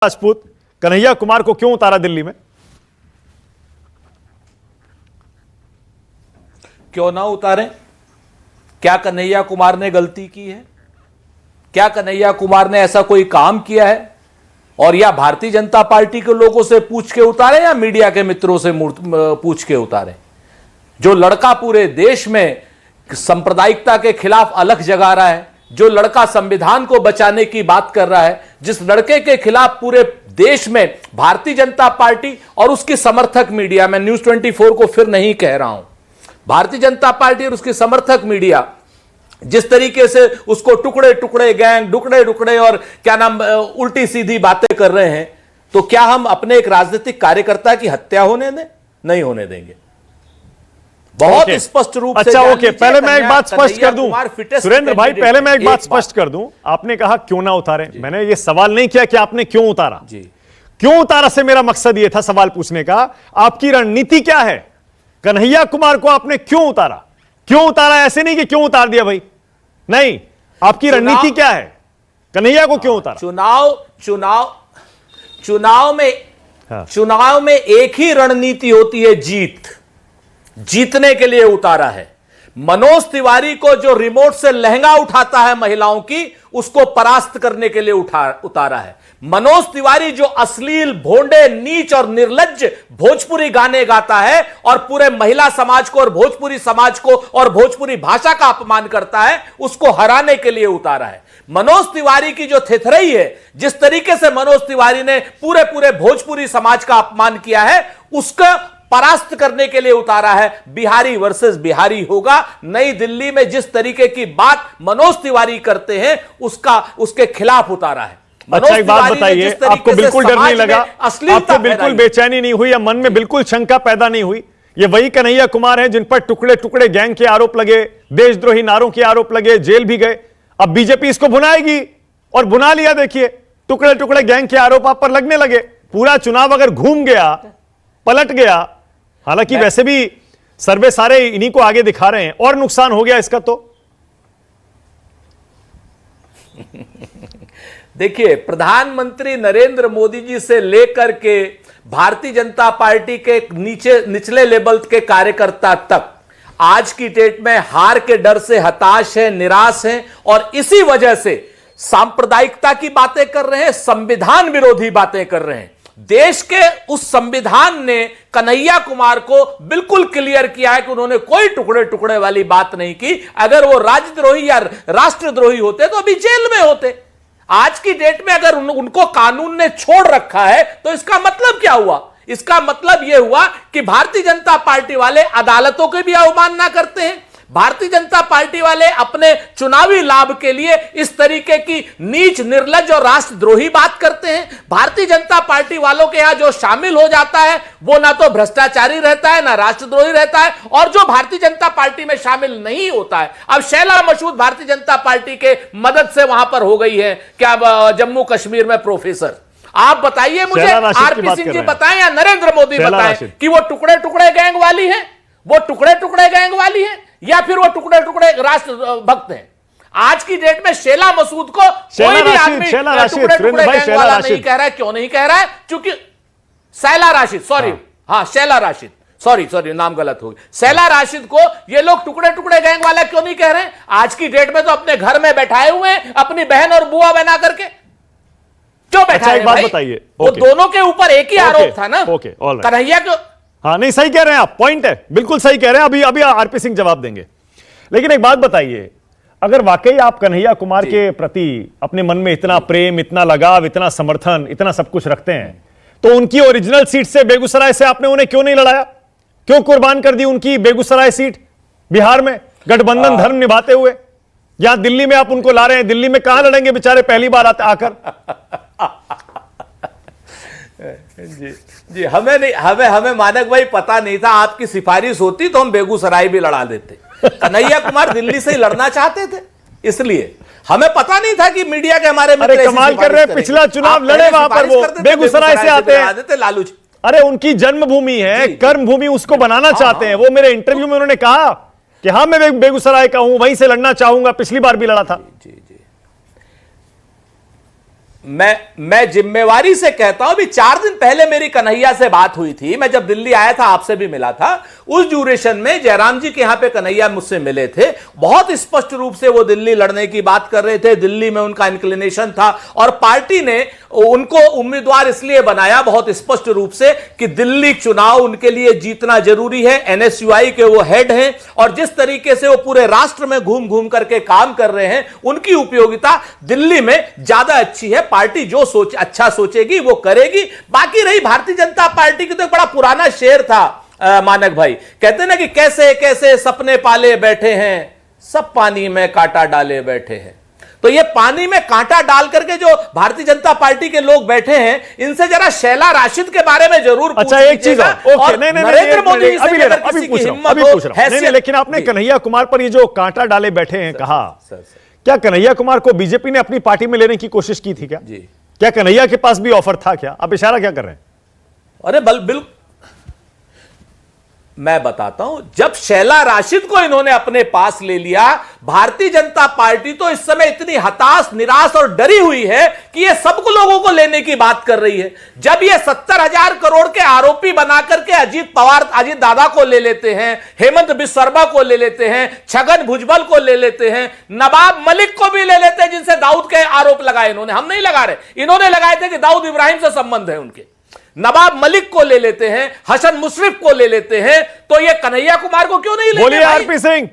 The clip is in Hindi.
राजपूत कन्हैया कुमार को क्यों उतारा दिल्ली में? क्यों ना उतारें? क्या कन्हैया कुमार ने गलती की है? क्या कन्हैया कुमार ने ऐसा कोई काम किया है? और या भारतीय जनता पार्टी के लोगों से पूछ के उतारे या मीडिया के मित्रों से पूछ के उतारे? जो लड़का पूरे देश में सांप्रदायिकता के खिलाफ अलख जगा रहा है, जो लड़का संविधान को बचाने की बात कर रहा है, जिस लड़के के खिलाफ पूरे देश में भारतीय जनता पार्टी और उसकी समर्थक मीडिया, मैं न्यूज 24 को फिर नहीं कह रहा हूं, भारतीय जनता पार्टी और उसकी समर्थक मीडिया जिस तरीके से उसको टुकड़े टुकड़े गैंग, टुकड़े टुकड़े और क्या नाम उल्टी सीधी बातें कर रहे हैं, तो क्या हम अपने एक राजनीतिक कार्यकर्ता की हत्या होने दें? नहीं होने देंगे। बहुत स्पष्ट रूप से। अच्छा, ओके, पहले मैं एक बात स्पष्ट कर दूं सुरेंद्र भाई, पहले मैं एक बात स्पष्ट कर दूं। आपने कहा क्यों ना उतारे, मैंने ये सवाल नहीं किया कि आपने क्यों उतारा जी। क्यों उतारा से मेरा मकसद ये था सवाल पूछने का, आपकी रणनीति क्या है? कन्हैया कुमार को आपने क्यों उतारा? क्यों उतारा ऐसे नहीं कि क्यों उतार दिया भाई, नहीं, आपकी रणनीति क्या है? कन्हैया को क्यों उतारा? चुनाव में एक ही रणनीति होती है, जीतने के लिए उतारा है। मनोज तिवारी को जो रिमोट से लहंगा उठाता है महिलाओं की, उसको परास्त करने के लिए उतारा है। मनोज तिवारी जो अश्लील, भोंडे, नीच और निर्लज्ज भोजपुरी गाने गाता है और पूरे महिला समाज को और भोजपुरी समाज को और भोजपुरी भाषा का अपमान करता है, उसको हराने के लिए उतारा है। मनोज तिवारी की जो थेथरई है, जिस तरीके से मनोज तिवारी ने पूरे भोजपुरी समाज का अपमान किया है, उसका परास्त करने के लिए उतारा है। बिहारी वर्सेस बिहारी होगा। नई दिल्ली में जिस तरीके की बात मनोज तिवारी करते हैं, उसके खिलाफ उतारा है। अच्छा, एक बात बताइए, आपको बिल्कुल डर नहीं लगा? आपको बिल्कुल बेचैनी नहीं हुई या मन में बिल्कुल शंका पैदा नहीं हुई? ये वही कन्हैया कुमार हैं जिन पर टुकड़े टुकड़े गैंग के आरोप लगे, देशद्रोही नारों के आरोप लगे, जेल भी गए। अब बीजेपी इसको भुनाएगी और भुना लिया। देखिए, टुकड़े टुकड़े गैंग के आरोप आप पर लगने लगे। पूरा चुनाव अगर घूम गया, पलट गया, हालांकि वैसे भी सर्वे सारे इन्हीं को आगे दिखा रहे हैं, और नुकसान हो गया इसका तो। देखिए, प्रधानमंत्री नरेंद्र मोदी जी से लेकर के भारतीय जनता पार्टी के निचले लेवल के कार्यकर्ता तक आज की डेट में हार के डर से हताश है, निराश है, और इसी वजह से सांप्रदायिकता की बातें कर रहे हैं, संविधान विरोधी बातें कर रहे हैं। देश के उस संविधान ने कन्हैया कुमार को बिल्कुल क्लियर किया है कि उन्होंने कोई टुकड़े टुकड़े वाली बात नहीं की। अगर वो राजद्रोही या राष्ट्रद्रोही होते तो अभी जेल में होते। आज की डेट में अगर उनको कानून ने छोड़ रखा है, तो इसका मतलब क्या हुआ? इसका मतलब यह हुआ कि भारतीय जनता पार्टी वाले अदालतों की भी अवमानना करते हैं। भारतीय जनता पार्टी वाले अपने चुनावी लाभ के लिए इस तरीके की नीच, निर्लज्ज और राष्ट्रद्रोही बात करते हैं। भारतीय जनता पार्टी वालों के यहां जो शामिल हो जाता है, वो ना तो भ्रष्टाचारी रहता है, ना राष्ट्रद्रोही रहता है, और जो भारतीय जनता पार्टी में शामिल नहीं होता है, अब शैला मसूद भारतीय जनता पार्टी के मदद से वहां पर हो गई है क्या जम्मू कश्मीर में प्रोफेसर। आप बताइए मुझे, आरपी सिंह जी बताएं या नरेंद्र मोदी बताएं कि वो टुकड़े टुकड़े गैंग वाली है, वो टुकड़े टुकड़े गैंग वाली है, या फिर वो टुकड़े टुकड़े राष्ट्र भक्त हैं? आज की डेट में शैला मसूद को कोई भी आदमी टुकड़े टुकड़े गैंग वाला नहीं कह रहा है। क्यों नहीं कह रहा है? क्योंकि शैला राशिद, शैला राशिद, सॉरी नाम गलत हो गया। शैला राशिद को ये लोग टुकड़े टुकड़े गैंग वाला क्यों नहीं कह रहे हैं? आज की डेट में तो अपने घर में बैठाए हुए हैं, अपनी बहन और बुआ बना करके। क्यों बैठा है भाई? बताइए, वो दोनों के ऊपर एक ही आरोप था ना, कन्हैया को। हाँ, नहीं, सही कह रहे हैं आप, पॉइंट है, बिल्कुल सही कह रहे हैं। अभी आरपी सिंह जवाब देंगे, लेकिन एक बात बताइए, अगर वाकई आप कन्हैया कुमार के प्रति अपने मन में इतना प्रेम, इतना लगाव, इतना समर्थन, इतना सब कुछ रखते हैं, तो उनकी ओरिजिनल सीट से, बेगूसराय से आपने उन्हें क्यों नहीं लड़ाया? क्यों कुर्बान कर दी उनकी बेगूसराय सीट बिहार में, गठबंधन धर्म निभाते हुए? यहां दिल्ली में आप उनको ला रहे हैं, दिल्ली में कहां लड़ेंगे बेचारे पहली बार आकर? जी, हमें मानक भाई पता नहीं था। आपकी सिफारिश होती तो हम बेगूसराय भी लड़ा देते। कन्हैया कुमार दिल्ली से ही लड़ना चाहते थे, इसलिए हमें पता नहीं था कि मीडिया के हमारे मित्र कमाल कर रहे हैं। पिछला चुनाव लड़े वहां पर, वो बेगूसराय से आते हैं, लालू जी। अरे उनकी जन्मभूमि है, कर्म भूमि, उसको बनाना चाहते हैं। वो मेरे इंटरव्यू में उन्होंने कहा कि हाँ, मैं बेगूसराय का हूं, वहीं से लड़ना चाहूंगा, पिछली बार भी लड़ा था। मैं जिम्मेवारी से कहता हूं, अभी 4 दिन पहले मेरी कन्हैया से बात हुई थी। मैं जब दिल्ली आया था, आपसे भी मिला था। उस ड्यूरेशन में जयराम जी के यहां पे कन्हैया मुझसे मिले थे। बहुत स्पष्ट रूप से वो दिल्ली लड़ने की बात कर रहे थे। दिल्ली में उनका इंक्लिनेशन था और पार्टी ने उनको उम्मीदवार इसलिए बनाया बहुत स्पष्ट रूप से कि दिल्ली चुनाव उनके लिए जीतना जरूरी है। एनएसयूआई के वो हेड हैं और जिस तरीके से वो पूरे राष्ट्र में घूम घूम करके काम कर रहे हैं, उनकी उपयोगिता दिल्ली में ज्यादा अच्छी है। पार्टी जो अच्छा सोचेगी वो करेगी। बाकी रही भारतीय जनता पार्टी की, तो एक बड़ा पुराना शेर था मानक भाई, कहते ना कि कैसे कैसे सपने पाले बैठे हैं, सब पानी में कांटा डाले बैठे हैं। तो ये पानी में कांटा डाल करके जो भारतीय जनता पार्टी के लोग बैठे हैं, इनसे जरा शैला राशिद के बारे में जरूर अच्छा एक चीज और नरेंद्र मोदी अभी पूछ रहा हूं, लेकिन आपने कन्हैया कुमार पर ये जो कांटा डाले बैठे हैं कहा, क्या कन्हैया कुमार को बीजेपी ने अपनी पार्टी में लेने की कोशिश की थी क्या? जी। क्या कन्हैया के पास भी ऑफर था क्या? आप इशारा क्या कर रहे हैं? अरे बिल्कुल मैं बताता हूं, जब शैला राशिद को इन्होंने अपने पास ले लिया, भारतीय जनता पार्टी तो इस समय इतनी हताश, निराश और डरी हुई है कि ये सब लोगों को लेने की बात कर रही है। जब ये 70,000 करोड़ के आरोपी बनाकर के अजीत पवार, अजीत दादा को ले लेते हैं, हेमंत बिस्वा शर्मा को ले लेते हैं, छगन भुजबल को ले लेते हैं, नवाब मलिक को भी ले लेते हैं, जिनसे दाऊद के आरोप लगाए इन्होंने। हम नहीं लगा रहे, इन्होंने लगाए थे कि दाऊद इब्राहिम से संबंध है उनके। नवाब मलिक को ले लेते हैं, हसन मुशर्रफ को ले लेते हैं, तो ये कन्हैया कुमार को क्यों नहीं लेते? बोलिए आरपी सिंह।